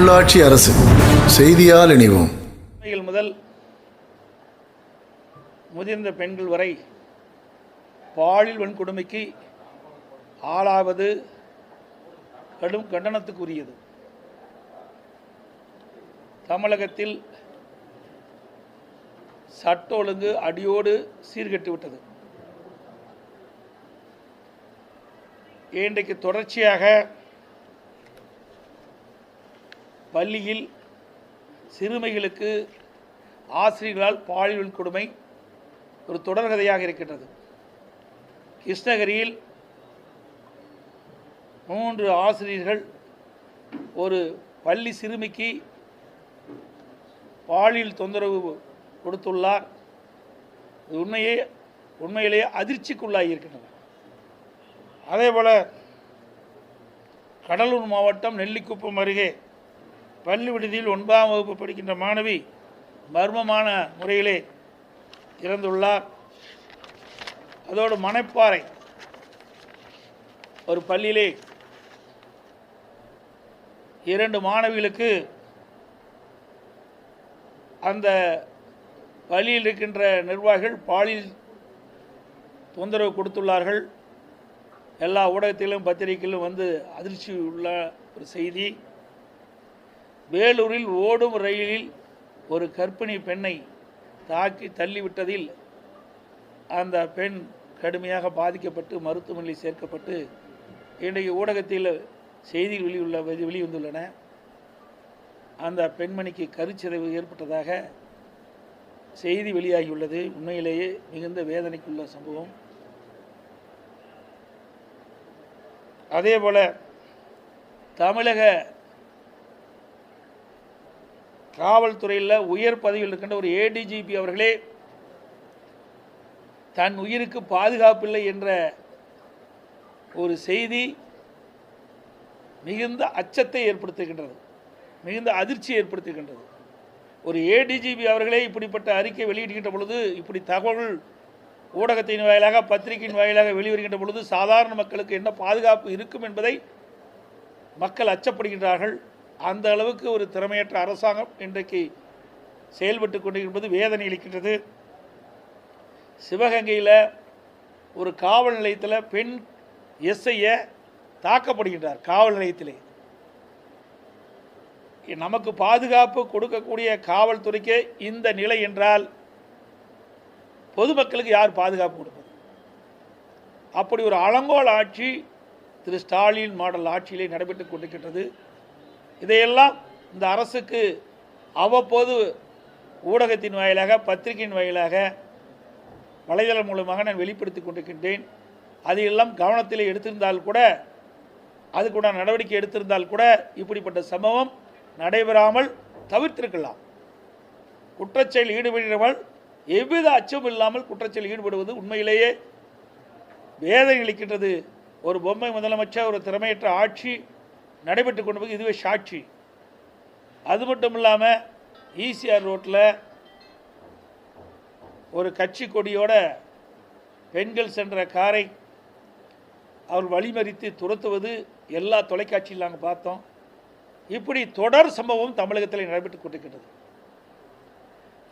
உள்ளாட்சி அரசு செய்தியால் இணைவோம். முதல் முதிர்ந்த பெண்கள் வரை பாலியல் வன்கொடுமைக்கு ஆளாவது கடும் கண்டனத்துக்குரியது. தமிழகத்தில் சட்ட ஒழுங்கு அடியோடு சீர்கெட்டுவிட்டது. இன்றைக்கு தொடர்ச்சியாக பள்ளியில் சிறுமிகளுக்கு ஆசிரியர்களால் பாலியல் வன்கொடுமை ஒரு தொடர்கதையாக இருக்கின்றது. கிருஷ்ணகிரியில் 3 ஆசிரியர்கள் ஒரு பள்ளி சிறுமிக்கு பாலியல் தொந்தரவு கொடுத்துள்ளார். உண்மையிலேயே அதிர்ச்சிக்குள்ளாகி இருக்கின்றன. அதேபோல் கடலூர் மாவட்டம் நெல்லிக்குப்பம் அருகே பள்ளி விடுதியில் 9ஆம் வகுப்பு படிக்கின்ற மாணவி மர்மமான முறையிலே இறந்துள்ளார். அதோடு மணப்பாறை ஒரு பள்ளியிலே 2 மாணவிகளுக்கு அந்த பள்ளியில் இருக்கின்ற நிர்வாகிகள் பாலியல் தொந்தரவு கொடுத்துள்ளார்கள். எல்லா ஊடகத்திலும் பத்திரிகையிலும் வந்து அதிர்ச்சி உள்ள ஒரு செய்தி. வேலூரில் ஓடும் ரயிலில் ஒரு கர்ப்பிணி பெண்ணை தாக்கி தள்ளிவிட்டதில் அந்த பெண் கடுமையாக பாதிக்கப்பட்டு மருத்துவமனையில் சேர்க்கப்பட்டு இன்றைக்கு ஊடகத்தில் செய்திகள் வெளிவந்துள்ளன. அந்த பெண்மணிக்கு கருச்சிதைவு ஏற்பட்டதாக செய்தி வெளியாகியுள்ளது. உண்மையிலேயே மிகுந்த வேதனைக்குள்ள சம்பவம். அதேபோல் தமிழக காவல்துறையில் உயர் பதவியில் இருக்கின்ற ஒரு ஏடிஜிபி அவர்களே தன் உயிருக்கு பாதுகாப்பில்லை என்ற ஒரு செய்தி மிகுந்த அச்சத்தை ஏற்படுத்துகின்றது, மிகுந்த அதிர்ச்சியை ஏற்படுத்துகின்றது. ஒரு ஏடிஜிபி அவர்களே இப்படிப்பட்ட அறிக்கை வெளியிடுகின்ற பொழுது, இப்படி தகவல் ஊடகத்தின் வாயிலாக பத்திரிகையின் வாயிலாக வெளிவருகின்ற பொழுது சாதாரண மக்களுக்கு என்ன பாதுகாப்பு இருக்கும் என்பதை மக்கள் அச்சப்படுகின்றார்கள். அந்த அளவுக்கு ஒரு திறமையற்ற அரசாங்கம் இன்றைக்கு செயல்பட்டு கொண்டிருப்பது வேதனை அளிக்கின்றது. சிவகங்கையில் ஒரு காவல் நிலையத்தில் பெண் எஸ்ஐயை தாக்கப்படுகின்றார். காவல் நிலையத்திலே நமக்கு பாதுகாப்பு கொடுக்கக்கூடிய காவல்துறைக்கு இந்த நிலை என்றால் பொதுமக்களுக்கு யார் பாதுகாப்பு கொடுப்பது? அப்படி ஒரு அலங்கோல ஆட்சி திரு ஸ்டாலின் மாடல் ஆட்சியிலே நடைபெற்று கொண்டிருக்கின்றது. இதையெல்லாம் இந்த அரசுக்கு அவ்வப்போது ஊடகத்தின் வாயிலாக பத்திரிகையின் வாயிலாக வலைதளம் மூலமாக நான் வெளிப்படுத்தி கொண்டிருக்கின்றேன். அதையெல்லாம் கவனத்தில் எடுத்திருந்தால் கூட, அதுக்கூட நடவடிக்கை எடுத்திருந்தால் கூட இப்படிப்பட்ட சம்பவம் நடைபெறாமல் தவிர்த்திருக்கலாம். குற்றச்செயல் ஈடுபடுகிறவர்கள் எவ்வித அச்சமும் இல்லாமல் குற்றச்செயல் ஈடுபடுவது உண்மையிலேயே வேதனை அளிக்கின்றது. ஒரு பொம்மை முதலமைச்சர், ஒரு திறமையற்ற ஆட்சி நடைபெற்று கொண்டு போய் இதுவே சாட்சி. அது மட்டும் இல்லாமல் ஈசிஆர் ரோட்டில் ஒரு கட்சி கொடியோட பெண்கள் சென்ற காரை அவர் வழிமறித்து துரத்துவது எல்லா தொலைக்காட்சியில் நாங்கள் பார்த்தோம். இப்படி தொடர் சம்பவம் தமிழகத்தில் நடைபெற்று கொண்டிருக்கின்றது.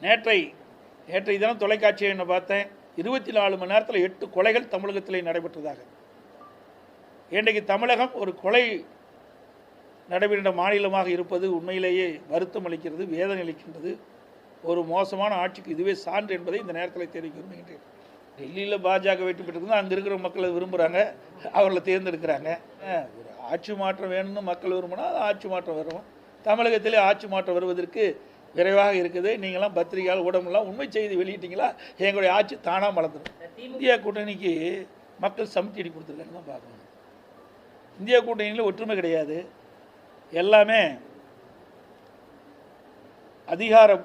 நேற்றை தினம் தொலைக்காட்சியை என்ன பார்த்தேன், 24 மணி நேரத்தில் 8 கொலைகள் தமிழகத்தில் நடைபெற்றதாக. இன்றைக்கு தமிழகம் ஒரு கொலை நடைபெறுகின்ற மாநிலமாக இருப்பது உண்மையிலேயே வருத்தம் அளிக்கிறது, வேதனை அளிக்கின்றது. ஒரு மோசமான ஆட்சிக்கு இதுவே சான்று என்பதை இந்த நேரத்தில் தெரிவிக்க விரும்புகின்றேன். டெல்லியில் பாஜக வெற்றி பெற்றது, அங்கே இருக்கிற மக்கள் விரும்புகிறாங்க, அவர்களை தேர்ந்தெடுக்கிறாங்க. ஒரு ஆட்சி மாற்றம் வேணும்னு மக்கள் விரும்பினா அது ஆட்சி மாற்றம் வரும். தமிழகத்திலே ஆட்சி மாற்றம் வருவதற்கு விரைவாக இருக்குது. நீங்களாம் பத்திரிகையால் ஊடகம்லாம் உண்மை செய்தி வெளியிட்டீங்களா, எங்களுடைய ஆட்சி தானாக மலர்ந்துடும். இந்தியா கூட்டணிக்கு மக்கள் சமிட்டி அடி கொடுத்துருக்காங்க தான் பார்க்கணும். இந்தியா கூட்டணியில் ஒற்றுமை கிடையாது. எல்லாமே அதிகாரம்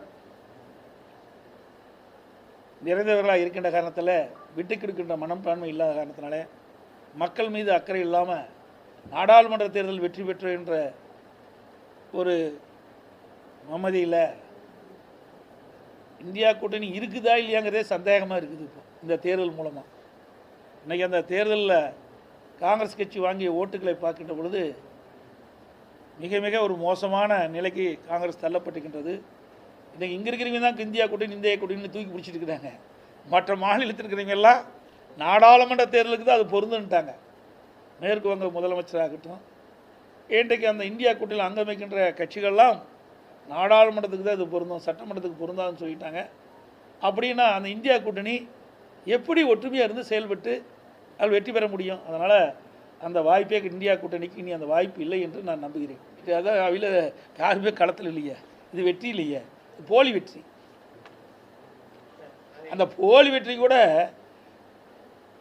நிறைந்தவர்களாக இருக்கின்ற காரணத்தில், விட்டு கொடுக்கின்ற மனப்பான்மை இல்லாத காரணத்தினால, மக்கள் மீது அக்கறை இல்லாமல் நாடாளுமன்ற தேர்தல் வெற்றி பெற்ற என்ற ஒரு மமதியில் இந்தியா கூட்டணி இருக்குதா இல்லையாங்கிறதே சந்தேகமாக இருக்குது. இப்போ இந்த தேர்தல் மூலமாக இன்றைக்கி அந்த தேர்தலில் காங்கிரஸ் கட்சி வாங்கிய ஓட்டுகளை பார்க்கின்ற பொழுது மிக மிக ஒரு மோசமான நிலைக்கு காங்கிரஸ் தள்ளப்பட்டுக்கின்றது. இன்றைக்கி இங்கே இருக்கிறவங்க தான் இந்தியா கூட்டணி இந்தியா கூட்டணின்னு தூக்கி பிடிச்சிட்டு இருக்கிறாங்க. மற்ற மாநிலத்தில் இருக்கிறவங்க எல்லாம் நாடாளுமன்ற தேர்தலுக்கு தான் அது பொருந்துன்ட்டாங்க. மேற்கு வங்க முதலமைச்சராகட்டும், இன்றைக்கு அந்த இந்தியா கூட்டணியில் அங்கமைக்கின்ற கட்சிகள்லாம் நாடாளுமன்றத்துக்கு தான் இது பொருந்தும், சட்டமன்றத்துக்கு பொருந்தாதுன்னு சொல்லிட்டாங்க. அப்படின்னா அந்த இந்தியா கூட்டணி எப்படி ஒற்றுமையாக இருந்து செயல்பட்டு அது வெற்றி பெற முடியும்? அதனால் அந்த வாய்ப்பே இந்தியா கூட்டணிக்கு இனி அந்த வாய்ப்பு இல்லை என்று நான் நம்புகிறேன். அதான் அவையில் யாருமே களத்தில் இல்லையே, இது வெற்றி இல்லையே, இது போலி வெற்றி. அந்த போலி வெற்றி கூட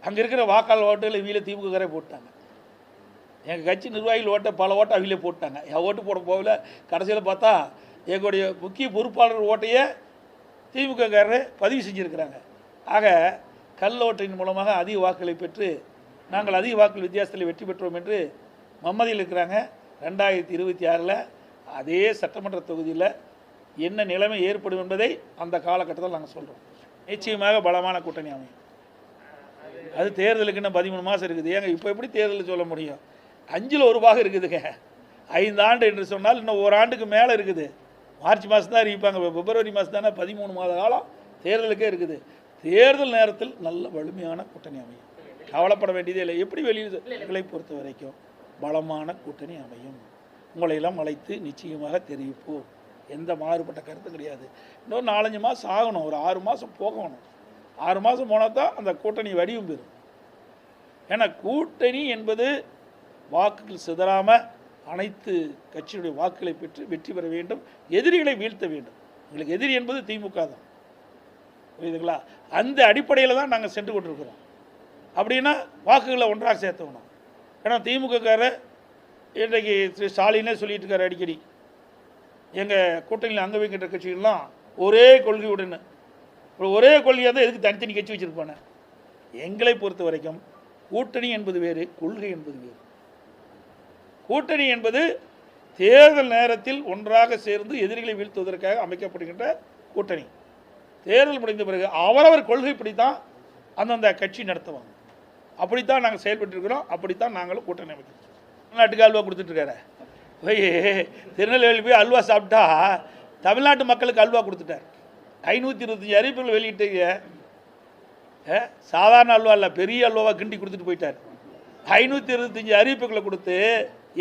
அங்கே இருக்கிற வாக்காளர் ஓட்டுகள் இவையில திமுக போட்டாங்க. எங்கள் கட்சி நிர்வாகிகள் ஓட்ட பல ஓட்டை அவையிலே போட்டாங்க. என் ஓட்டு போட போகல. கடைசியில் பார்த்தா எங்களுடைய முக்கிய பொறுப்பாளர் ஓட்டையே திமுககாரர் பதிவு செஞ்சுருக்கிறாங்க. ஆக கள்ள ஓட்டின் மூலமாக அதிக வாக்குகளை பெற்று நாங்கள் அதிக வாக்குகள் வித்தியாசத்தில் வெற்றி பெற்றோம் என்று மம்மதியில் இருக்கிறாங்க. 2026 அதே சட்டமன்ற தொகுதியில் என்ன நிலைமை ஏற்படும் என்பதை அந்த காலகட்டத்தில் நாங்கள் சொல்கிறோம். நிச்சயமாக பலமான கூட்டணி அமையும். அது தேர்தலுக்கு இன்னும் 13 மாதம் இருக்குது. ஏங்க இப்போ எப்படி தேர்தலில் சொல்ல முடியும்? 5ல் 1 பாகம் இருக்குதுங்க. 5 ஆண்டு என்று சொன்னால் இன்னும் ஒரு ஆண்டுக்கு மேலே இருக்குது. மார்ச் மாதம் தான் அறிவிப்பாங்க. பிப்ரவரி மாதம் தானே 13 மாத காலம் தேர்தலுக்கே இருக்குது. தேர்தல் நேரத்தில் நல்ல வலிமையான கூட்டணி அமையும். கவலைப்பட வேண்டியதே இல்லை. எப்படி வெளியில பொறுத்த வரைக்கும் பலமான கூட்டணி அமையும். உங்களையெல்லாம் அழைத்து நிச்சயமாக தெரிவிப்போம். எந்த மாறுபட்ட கருத்து கிடையாது. இன்னொரு 4-5 மாதம் ஆகணும், ஒரு 6 மாதம் போகணும். 6 மாதம் போனால் தான் அந்த கூட்டணி வடிவம் பெறும். ஏன்னா கூட்டணி என்பது வாக்குகள் சிதறாமல் அனைத்து கட்சியுடைய வாக்குகளை பெற்று வெற்றி பெற வேண்டும், எதிரிகளை வீழ்த்த வேண்டும். எங்களுக்கு எதிரி என்பது திமுக தான், புரியுதுங்களா? அந்த அடிப்படையில் தான் நாங்கள் சென்று கொண்டிருக்கிறோம். அப்படின்னா வாக்குகளை ஒன்றாக சேர்த்தணும். ஏன்னா திமுகக்காரர் இன்றைக்கு திரு ஸ்டாலினே சொல்லிட்டு இருக்காரு அடிக்கடி, எங்கள் கூட்டணியில் அங்கே வைக்கின்ற கட்சிகள்லாம் ஒரே கொள்கையுடன், ஒரே கொள்கையாக தான் எதுக்கு தனித்தனி கட்சி வச்சுருப்பானே. எங்களை பொறுத்த வரைக்கும் கூட்டணி என்பது வேறு, கொள்கை என்பது வேறு. கூட்டணி என்பது தேர்தல் நேரத்தில் ஒன்றாக சேர்ந்து எதிரிகளை வீழ்த்துவதற்காக அமைக்கப்படுகின்ற கூட்டணி. தேர்தல் முடிந்த பிறகு அவரவர் கொள்கைப்படித்தான் அந்தந்த கட்சி நடத்துவாங்க. அப்படித்தான் நாங்கள் செயல்பட்டு இருக்கிறோம். அப்படித்தான் நாங்களும் கூட்டணி அமைக்கிறோம். தமிழ்நாட்டுக்கு அல்வா கொடுத்துட்ருக்காரு. போய் திருநெல்வேலி போய் அல்வா சாப்பிட்டா தமிழ்நாட்டு மக்களுக்கு அல்வா கொடுத்துட்டார். 525 அறிவிப்புகள் வெளியிட்டீங்க. சாதாரண அல்வா இல்லை, பெரிய அல்வாவாக கிண்டி கொடுத்துட்டு போயிட்டார். 525 அறிவிப்புகளை கொடுத்து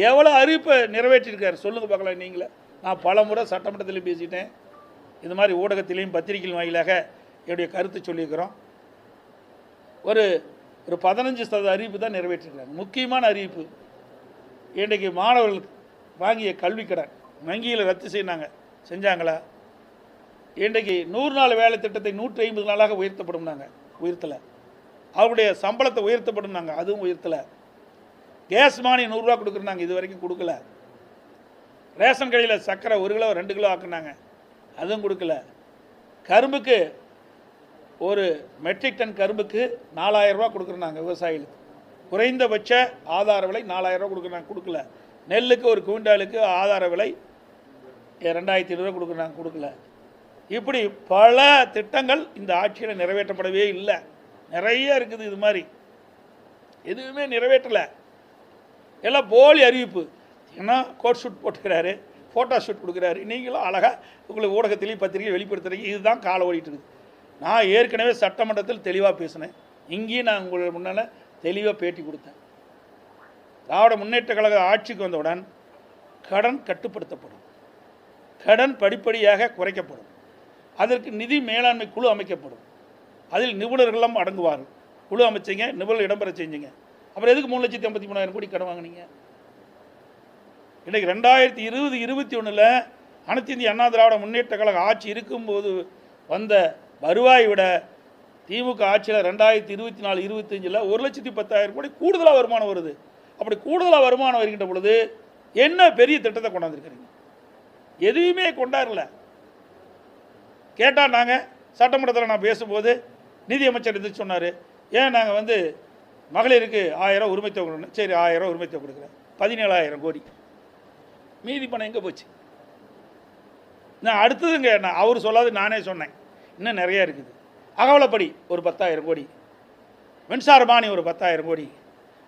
எவ்வளோ அறிவிப்பை நிறைவேற்றிருக்காரு சொல்லுங்கள் பார்க்கலாம். நீங்களே, நான் பல முறை சட்டமன்றத்திலையும் பேசிட்டேன், இது மாதிரி ஊடகத்திலையும் பத்திரிகையின் வாயிலாக என்னுடைய கருத்து சொல்லியிருக்கிறோம். ஒரு 15% அறிவிப்பு தான் நிறைவேற்றிருக்காங்க. முக்கியமான அறிவிப்பு, இன்றைக்கு மாணவர்களுக்கு வாங்கிய கல்வி கடன் வங்கியில் ரத்து செய்யினாங்க, செஞ்சாங்களா? இன்றைக்கு 100 நாள் வேலை திட்டத்தை 150 நாளாக உயர்த்தப்படும்னாங்க, உயர்த்தலை. அவருடைய சம்பளத்தை உயர்த்தப்படும்னாங்க, அதுவும் உயர்த்தலை. கேஸ் மானியம் 100 ரூபா கொடுக்குறாங்க, இது வரைக்கும் கொடுக்கல. ரேஷன் கடையில் சர்க்கரை 1 கிலோ 2 கிலோ ஆக்குனாங்க, அதுவும் கொடுக்கல. கரும்புக்கு ஒரு மெட்ரிக் டன் கரும்புக்கு 4000 ரூபா கொடுக்குறாங்க விவசாயிகளுக்கு. குறைந்தபட்ச ஆதார விலை 4000 ரூபா கொடுக்குறாங்க, கொடுக்கல. நெல்லுக்கு ஒரு குவிண்டாலுக்கு ஆதார விலை 2500 ரூபா கொடுக்குறாங்க, கொடுக்கல. இப்படி பல திட்டங்கள் இந்த ஆட்சியில் நிறைவேற்றப்படவே இல்லை. நிறைய இருக்குது இது மாதிரி, எதுவுமே நிறைவேற்றலை. எல்லாம் போலி அறிவிப்பு. ஏன்னா கோட் ஷூட் போட்டுக்கிறாரு, ஃபோட்டோ ஷூட் கொடுக்குறாரு. நீங்களும் அழகாக உங்களுக்கு ஊடகத்திலையும் பத்திரிகை வெளிப்படுத்துறீங்க. இதுதான் காலம் ஓடிட்டு இருக்குது. நான் ஏற்கனவே சட்டமன்றத்தில் தெளிவாக பேசினேன், இங்கேயும் நான் உங்களுக்கு முன்னால் தெளிவாக பேட்டி கொடுத்தேன். திராவிட முன்னேற்ற கழக ஆட்சிக்கு வந்தவுடன் கடன் கட்டுப்படுத்தப்படும், கடன் படிப்படியாக குறைக்கப்படும், அதற்கு நிதி மேலாண்மை குழு அமைக்கப்படும், அதில் நிபுணர்கள்லாம் அடங்குவார்கள். குழு அமைச்சிங்க, நிபுணர்கள் இடம்பெற செஞ்சுங்க. அப்புறம் எதுக்கு 3,53,000 கோடி கடன் வாங்கினீங்க? இன்றைக்கு 2020-21 அனைத்து இந்திய அண்ணா திராவிட முன்னேற்ற கழக ஆட்சி இருக்கும்போது வந்த வருவாயை விட திமுக ஆட்சியில் 2024-25 1,10,000 கோடி கூடுதலாக வருமானம் வருது. அப்படி கூடுதலாக வருமானம் வருகின்ற பொழுது என்ன பெரிய திட்டத்தை கொண்டாந்துருக்கிறீங்க? எதுவுமே கொண்டாடல. கேட்டால் நாங்கள் சட்டமன்றத்தில் நான் பேசும்போது நிதியமைச்சர் எது சொன்னார், ஏன் நாங்கள் மகளிருக்கு 1000 உரிமை தொகை கொடுக்கணும். சரி, 1000 உரிமை தொகை கொடுக்குறேன், 17,000 கோடி. மீதி பணம் எங்கே போச்சு? நான் அடுத்ததுங்க, நான் அவர் சொல்லாது நானே சொன்னேன், இன்னும் நிறையா இருக்குது. அகவலப்படி ஒரு 10,000 கோடி, மின்சார மானியம் ஒரு 10,000 கோடி,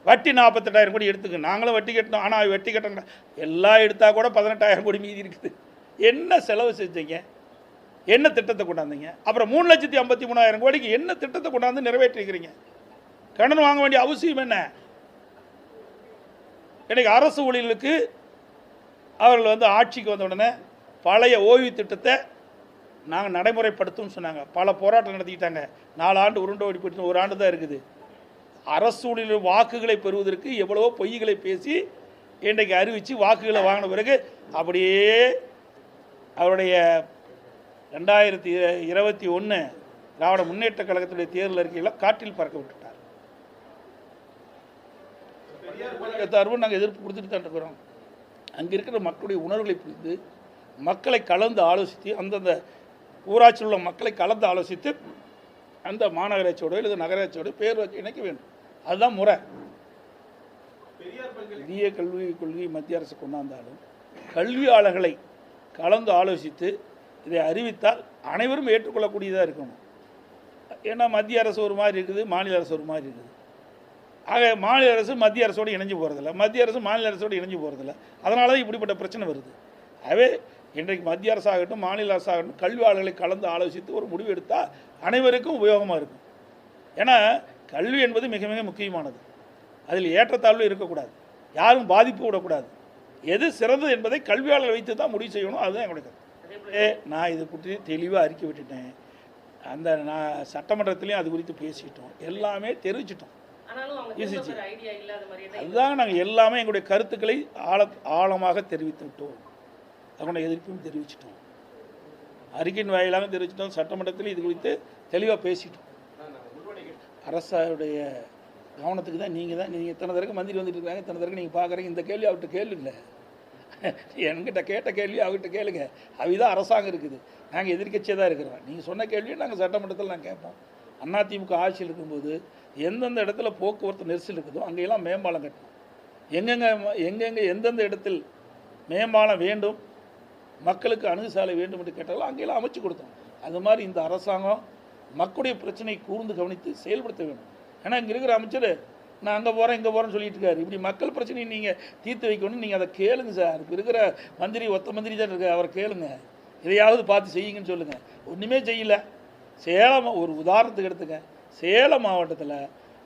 வட்டி 48,000 கோடி எடுத்துக்க, நாங்களும் வட்டி கட்டணும். ஆனால் வட்டி கட்டணும் எல்லாம் எடுத்தால் கூட 18,000 கோடி மீதி இருக்குது. என்ன செலவு செஞ்சீங்க? என்ன திட்டத்தை கொண்டாந்தீங்க? அப்புறம் 3,53,000 கோடிக்கு என்ன திட்டத்தை கொண்டாந்து நிறைவேற்றிருக்கிறீங்க? கடன் வாங்க வேண்டிய அவசியம் என்ன? இன்றைக்கு அரசு ஊழியர்களுக்கு அவர்கள் ஆட்சிக்கு வந்த உடனே பழைய ஓய்வு திட்டத்தை நாங்கள் நடைமுறைப்படுத்தும் சொன்னாங்க. பல போராட்டம் நடத்திக்கிட்டாங்க. 4 ஆண்டு உருண்டை ஓடி போட்டு 1 ஆண்டு தான் இருக்குது. அரசு ஊழியர்கள் வாக்குகளை பெறுவதற்கு எவ்வளவோ பொய்களை பேசி இன்றைக்கு அறிவித்து வாக்குகளை வாங்கின பிறகு அப்படியே அவருடைய 2021 திராவிட முன்னேற்ற கழகத்துடைய தேர்தல் அறிக்கையில் காற்றில் பறக்க விட்டுட்டார். நாங்கள் எதிர்ப்பு கொடுத்துட்டு தான் இருக்கிறோம். அங்கே இருக்கிற மக்களுடைய உணர்வுகளை புரிந்து மக்களை கலந்து ஆலோசித்து அந்தந்த ஊராட்சியில் உள்ள மக்களை கலந்து ஆலோசித்து அந்த மாநகராட்சியோடு இல்லை நகராட்சியோடு பேர் வச்சு இணைக்க வேண்டும். அதுதான் முறை. பெரிய கல்விக் கொள்கை மத்திய அரசு கொண்டாந்தாலும் கல்வியாளர்களை கலந்து ஆலோசித்து இதை அறிவித்தால் அனைவரும் ஏற்றுக்கொள்ளக்கூடியதாக இருக்கணும். ஏன்னா மத்திய அரசு ஒரு மாதிரி இருக்குது, மாநில அரசு ஒரு மாதிரி இருக்குது. ஆக மாநில அரசு மத்திய அரசோடு இணைஞ்சு போகிறதில்ல, மத்திய அரசு மாநில அரசோடு இணைஞ்சு போகிறதில்ல. அதனால தான் இப்படிப்பட்ட பிரச்சனை வருது. ஆகவே இன்றைக்கு மத்திய அரசாகட்டும் மாநில அரசாகட்டும் கல்வியாளர்களை கலந்து ஆலோசித்து ஒரு முடிவு எடுத்தால் அனைவருக்கும் உபயோகமாக இருக்கும். ஏன்னா கல்வி என்பது மிக மிக முக்கியமானது. அதில் ஏற்றத்தாழ்வு இருக்கக்கூடாது, யாரும் பாதிப்பு விடக்கூடாது. எது சிறந்தது என்பதை கல்வியாளர் வைத்து தான் முடிவு செய்யணும். அதுதான் எங்களுடைய கருத்து. நான் இது பற்றி தெளிவாக அறிக்கை விட்டுட்டேன். அந்த நான் சட்டமன்றத்திலையும் அது குறித்து பேசிட்டோம், எல்லாமே தெரிவிச்சிட்டோம். அதுதான் நாங்கள் எல்லாமே எங்களுடைய கருத்துக்களை ஆழமாக தெரிவித்து விட்டோம். அதனுடைய எதிர்ப்பும் தெரிவிச்சிட்டோம், அறிக்கையின் வாயிலாக தெரிவிச்சிட்டோம், சட்டமன்றத்தில் இது குறித்து தெளிவாக பேசிட்டோம். அரசுடைய கவனத்துக்கு தான் நீங்கள் இத்தனை தடவை மந்திரி வந்துட்டு இருக்காங்க, இத்தனை தடவை நீங்கள் பார்க்குறீங்க. இந்த கேள்வி அவர்கிட்ட கேளுங்க, என்கிட்ட கேட்ட கேள்வி அவர்கிட்ட கேளுங்க. அவைதான் அரசாங்கம் இருக்குது, நாங்கள் எதிர்க்கட்சியாக தான் இருக்கிறோம். நீங்கள் சொன்ன கேள்வியை நாங்கள் சட்டமன்றத்தில் நாங்கள் கேட்போம். அதிமுக ஆட்சியில் இருக்கும்போது எந்தெந்த இடத்துல போக்குவரத்து நெரிசல் இருக்குதோ அங்கெல்லாம் மேம்பாலம் கட்டணும். எங்கெங்கே எந்தெந்த இடத்தில் மேம்பாலம் வேண்டும், மக்களுக்கு அணுகுசாலை வேண்டும் என்று கேட்டாலும் அங்கெல்லாம் அமைச்சு கொடுத்தோம். அது மாதிரி இந்த அரசாங்கம் மக்களுடைய பிரச்சனை கூர்ந்து கவனித்து செயல்படுத்த வேண்டும். ஏன்னா இங்கே இருக்கிற அமைச்சர் நான் அங்கே போகிறேன் இங்கே போகிறேன்னு சொல்லிட்டு இருக்காரு. இப்படி மக்கள் பிரச்சனையை நீங்கள் தீர்த்து வைக்கணும். நீங்கள் அதை கேளுங்க சார். இப்போ இருக்கிற மந்திரி ஒத்த மந்திரி தான் இருக்கு, அவரை கேளுங்க, இதையாவது பார்த்து செய்யுங்கன்னு சொல்லுங்கள். ஒன்றுமே செய்யலை. சேலம் ஒரு உதாரணத்துக்கு எடுத்துங்க. சேலம் மாவட்டத்தில்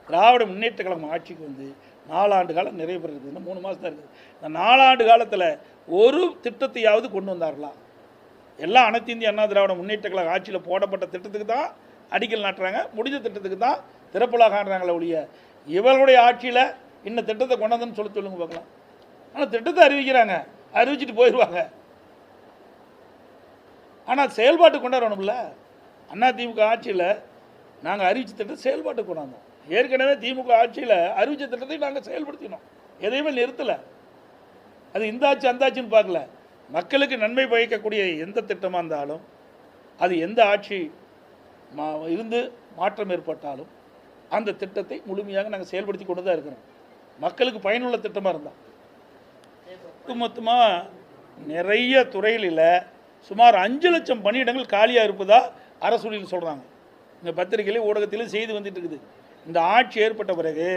திராவிட முன்னேற்ற கழகம் ஆட்சிக்கு வந்து 4 ஆண்டு காலம் நிறைவு பெற இருக்குது. இன்னும் 3 மாதம் தான் இருக்குது. இந்த 4 ஆண்டு காலத்தில் ஒரு திட்டத்தையாவது கொண்டு வந்தார்களா? எல்லாம் அனைத்து இந்திய அண்ணா திராவிட முன்னேற்ற கழக ஆட்சியில் போடப்பட்ட திட்டத்துக்கு தான் அடிக்கல் நாட்டுறாங்க, முடிஞ்ச திட்டத்துக்கு தான் திறப்புலாக காட்டுறாங்களே ஒழிய இவர்களுடைய ஆட்சியில் இன்னும் திட்டத்தை கொண்டாந்துன்னு சொல்லுங்க பார்க்கலாம். ஆனால் திட்டத்தை அறிவிக்கிறாங்க, அறிவிச்சிட்டு போயிடுவாங்க. ஆனால் செயல்பாட்டு கொண்டாடணும்ல. அதிமுக ஆட்சியில் நாங்கள் அறிவித்த திட்டத்தை செயல்பாட்டு கொண்டாந்தோம். ஏற்கனவே திமுக ஆட்சியில் அறிவித்த திட்டத்தை நாங்கள் செயல்படுத்தினோம், எதையுமே நிறுத்தலை. அது இந்த ஆட்சி அந்த ஆட்சின்னு பார்க்கல. மக்களுக்கு நன்மை பயக்கக்கூடிய எந்த திட்டமாக இருந்தாலும் அது எந்த ஆட்சி இருந்து மாற்றம் ஏற்பட்டாலும் அந்த திட்டத்தை முழுமையாக நாங்கள் செயல்படுத்தி கொண்டு தான் இருக்கிறோம். மக்களுக்கு பயனுள்ள திட்டமாக இருந்தால் மொத்தமாக நிறைய துறைகளில் சுமார் 5 லட்சம் பணியிடங்கள் காலியாக இருப்பதா அரசூழியில் சொல்கிறாங்க. இந்த பத்திரிகையிலும் ஊடகத்திலும் செய்தி வந்துட்டு இருக்குது. இந்த ஆட்சி ஏற்பட்ட பிறகு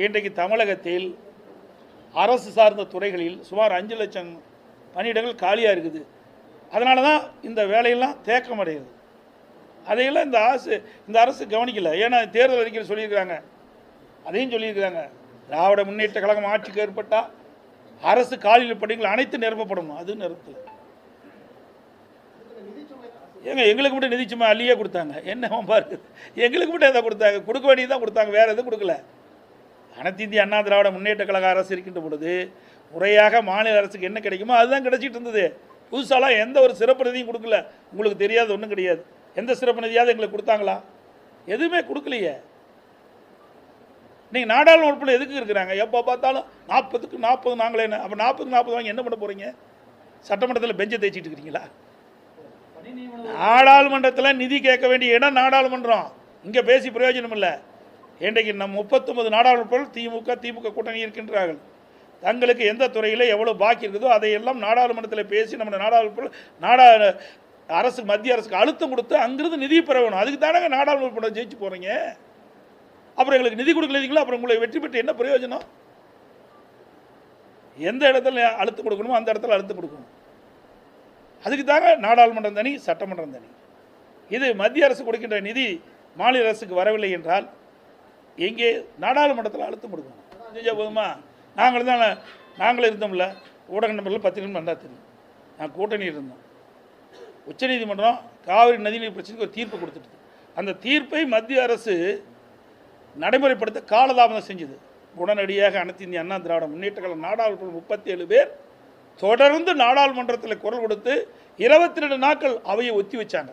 இன்றைக்கு தமிழகத்தில் அரசு சார்ந்த துறைகளில் சுமார் 5 லட்சம் பணியிடங்கள் காலியாக இருக்குது. அதனால தான் இந்த வேலையெல்லாம் தேக்கம் அடைகிறது. அதையெல்லாம் இந்த அரசு கவனிக்கலை. ஏன்னா தேர்தல் அறிக்கையில் சொல்லியிருக்கிறாங்க, அதையும் சொல்லியிருக்கிறாங்க. திராவிட முன்னேற்ற கழகம் ஆட்சிக்கு ஏற்பட்டால் அரசு காலியில் பணிகள் அனைத்து நிரப்பப்படும். அது நிறுத்தல. எங்களுக்கு மட்டும் நிதி சும்மா அள்ளியே கொடுத்தாங்க. என்ன பாரு, எங்களுக்கு மட்டும் எதை கொடுத்தாங்க? கொடுக்க வேண்டியதான் கொடுத்தாங்க, வேறு எதுவும் கொடுக்கல. அனைத்து இந்திய அண்ணா திராவிட முன்னேற்ற கழக அரசு இருக்கின்ற பொழுது முறையாக மாநில அரசுக்கு என்ன கிடைக்குமோ அதுதான் கிடைச்சிட்டு இருந்தது. புதுசாலாம் எந்த ஒரு சிறப்பு நிதியும் கொடுக்கல. உங்களுக்கு தெரியாது ஒன்றும் கிடையாது. எந்த சிறப்பு நிதியாவது எங்களுக்கு கொடுத்தாங்களா? எதுவுமே கொடுக்கலையே. நீங்கள் நாடாளுமன்ற உறுப்பினர் எதுக்கு இருக்கிறாங்க? எப்போ பார்த்தாலும் 40க்கு 40 நாங்களே என்ன? அப்போ 40க்கு 40 வாங்கி என்ன பண்ண போகிறீங்க? சட்டமன்றத்தில் பெஞ்சை தேய்ச்சிட்டு இருக்கிறீங்களா? நாடாளுமன்றத்தில் நிதி கேட்க வேண்டிய இடம் நாடாளுமன்றம். இங்கே பேசி பிரயோஜனம் இல்லை. இன்றைக்கு நம் 39 நாடாளுமன்ற திமுக கூட்டணி இருக்கின்றார்கள். தங்களுக்கு எந்த துறையில் எவ்வளோ பாக்கி இருக்குதோ அதையெல்லாம் நாடாளுமன்றத்தில் பேசி நம்ம அரசுக்கு மத்திய அரசுக்கு அழுத்தம் கொடுத்து அங்கிருந்து நிதி பெற வேணும். அதுக்கு தானே நாடாளுமன்ற ஜெயிச்சு போகிறீங்க. அப்புறம் எங்களுக்கு நிதி கொடுக்கலீங்களா, அப்புறம் உங்களை வெற்றி பெற்று என்ன பிரயோஜனம்? எந்த இடத்துல அழுத்தம் கொடுக்கணுமோ அந்த இடத்துல அழுத்தம் கொடுக்கணும். அதுக்கு தாங்க நாடாளுமன்றம் தனி, சட்டமன்றம் தனி. இது மத்திய அரசு கொடுக்கின்ற நிதி மாநில அரசுக்கு வரவில்லை என்றால் எங்கே நாடாளுமன்றத்தில் அழுத்தம் கொடுக்கணும். செஞ்சால் போதுமா? நாங்களும் இருந்தோம்ல, ஊடக நம்பரில் 10 நிமிடம் வந்தால் தெரியும். நான் கூட்டணி இருந்தோம். உச்சநீதிமன்றம் காவிரி நதிநீர் பிரச்சனைக்கு ஒரு தீர்ப்பு கொடுத்துட்டு அந்த தீர்ப்பை மத்திய அரசு நடைமுறைப்படுத்த காலதாமதம் செஞ்சது. உடனடியாக அனைத்து இந்திய அண்ணா திராவிட முன்னேற்ற கழக நாடாளுமன்ற 37 பேர் தொடர்ந்து நாடாளுமன்றத்தில் குரல் கொடுத்து 22 நாட்கள் அவையை ஒத்தி வச்சாங்க.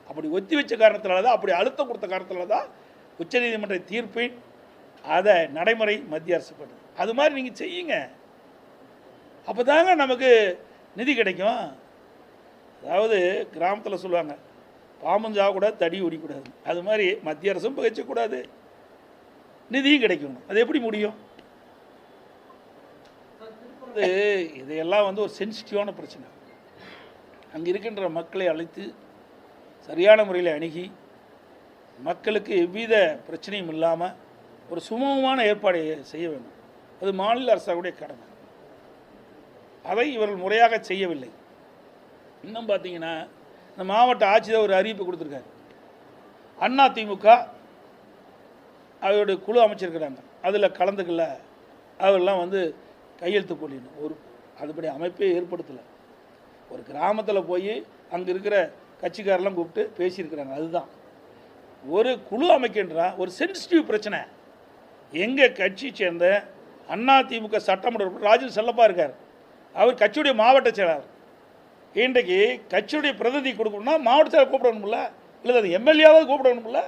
அப்படி ஒத்தி வச்ச காரணத்தினால தான், அப்படி அழுத்தம் கொடுத்த காரணத்தினால தான் உச்சநீதிமன்ற தீர்ப்பின் அதை நடைமுறை மத்திய அரசு பண்ணுது. அது மாதிரி நீங்கள் செய்யுங்க, அப்போ தாங்க நமக்கு நிதி கிடைக்கும். அதாவது கிராமத்தில் சொல்லுவாங்க, பாம்பும் சாகக்கூடாது, தடி ஓடிக்கூடாது. அது மாதிரி மத்திய அரசும் பகிச்சக்கூடாது, நிதியும் கிடைக்கணும். அது எப்படி முடியும்? இதையெல்லாம் ஒரு சென்சிட்டிவான பிரச்சனை. அங்கே இருக்கின்ற மக்களை அழைத்து சரியான முறையில் அணுகி மக்களுக்கு எவ்வித பிரச்சனையும் இல்லாமல் ஒரு சுமூகமான ஏற்பாடை செய்ய வேண்டும். அது மாநில அரசாவுடைய கடமை. அதை இவர்கள் முறையாக செய்யவில்லை. இன்னும் பார்த்தீங்கன்னா, இந்த மாவட்ட ஆட்சியர் ஒரு அறிவிப்பு கொடுத்துருக்காரு. அதிமுக அவருடைய குழு அமைச்சிருக்கிறாங்க, அதில் கலந்துக்கல, அவரெல்லாம் கையெழுத்து போடணும். அதுபடி அமைப்பே ஏற்படுத்தலை. ஒரு கிராமத்தில் போய் அங்கே இருக்கிற கட்சிக்காரெல்லாம் கூப்பிட்டு பேசியிருக்கிறாங்க. அதுதான் ஒரு குழு அமைக்கின்றா ஒரு சென்சிட்டிவ் பிரச்சனை. எங்கள் கட்சி சேர்ந்த அதிமுக சட்டமன்ற உறுப்பினர் ராஜன் செல்லப்பா இருக்கார். அவர் கட்சியுடைய மாவட்ட செயலாளர். இன்றைக்கு கட்சியுடைய பிரதிநிதி கொடுக்கணும்னா மாவட்ட செயலர் கூப்பிடணும்ல, இல்லை அது எம்எல்ஏவாவது கூப்பிடணும்ல,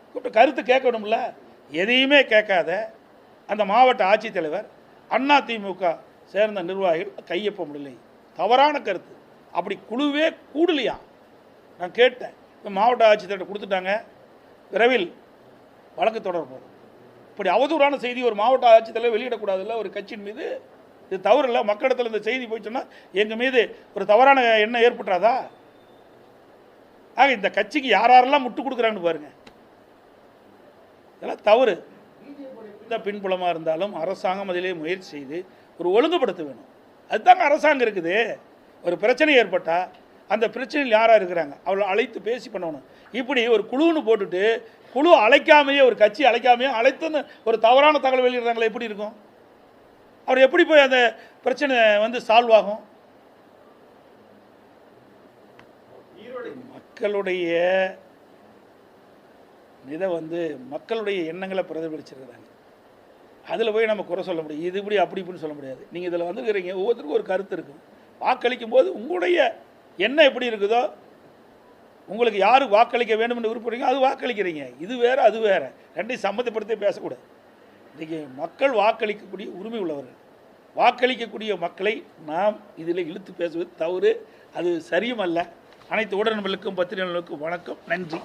கூப்பிட்டு கருத்து கேட்கணும்ல. எதையுமே கேட்காத அந்த மாவட்ட ஆட்சித்தலைவர் அதிமுக சேர்ந்த நிர்வாகிகள் கையொப்பமில்லை. தவறான கருத்து. அப்படி குழுவே கூடலையா? நான் கேட்டேன். இப்போ மாவட்ட ஆட்சித்தலைவர் கொடுத்துட்டாங்க, விரைவில் வழக்கு தொடர்போம். இப்படி அவதூறான செய்தி ஒரு மாவட்ட ஆட்சித்தலைவர் வெளியிடக்கூடாதுல்ல ஒரு கட்சியின் மீது. இது தவறு இல்லை. மக்களிடத்தில் இந்த செய்தி போய் சொன்னால் எங்கள் மீது ஒரு தவறான எண்ணம் ஏற்பட்டுறாதா? ஆக இந்த கட்சிக்கு யாரெல்லாம் முட்டு கொடுக்குறாங்கன்னு பாருங்கள். இதெல்லாம் தவறு. இந்த பின்புலமாக இருந்தாலும் அரசாங்கம் அதிலே முயற்சி செய்து ஒரு ஒழுங்குபடுத்த வேணும். அதுதாங்க அரசாங்கம் இருக்குது. ஒரு பிரச்சனை ஏற்பட்டால் அந்த பிரச்சனையில் யாராக இருக்கிறாங்க அவளை அழைத்து பேசி பண்ணணும். இப்படி ஒரு குழுன்னு போட்டுட்டு குழு அழைக்காமையே, ஒரு கட்சி அழைக்காமையே அழைத்துன்னு ஒரு தவறான தகவல் வெளியிடுறாங்களே, எப்படி இருக்கும்? அவர் எப்படி போய் அந்த பிரச்சனை சால்வ் ஆகும்? மக்களுடைய இதை மக்களுடைய எண்ணங்களை பிரதிபலிச்சிருக்கிறாங்க. அதில் போய் நம்ம குறை சொல்ல முடியும். இது இப்படி அப்படி இப்படின்னு சொல்ல முடியாது. நீங்கள் இதில் வந்துருக்கிறீங்க, ஒவ்வொருத்தருக்கும் ஒரு கருத்து இருக்கும். வாக்களிக்கும் போது உங்களுடைய எண்ணம் எப்படி இருக்குதோ, உங்களுக்கு யார் வாக்களிக்க வேண்டும்னு விருப்பறீங்க அது வாக்களிக்கிறீங்க. இது வேறு அது வேறு, ரெண்டையும் சம்மந்தப்படுத்தி பேசக்கூடாது. இன்றைக்கி மக்கள் வாக்களிக்கக்கூடிய உரிமை உள்ளவர்கள். வாக்களிக்கக்கூடிய மக்களை நாம் இதில் இழுத்து பேசுவது தவறு, அது சரியும் அல்ல. அனைத்து ஊடகங்களுக்கும் பத்திரிகைகளுக்கும் வணக்கம், நன்றி.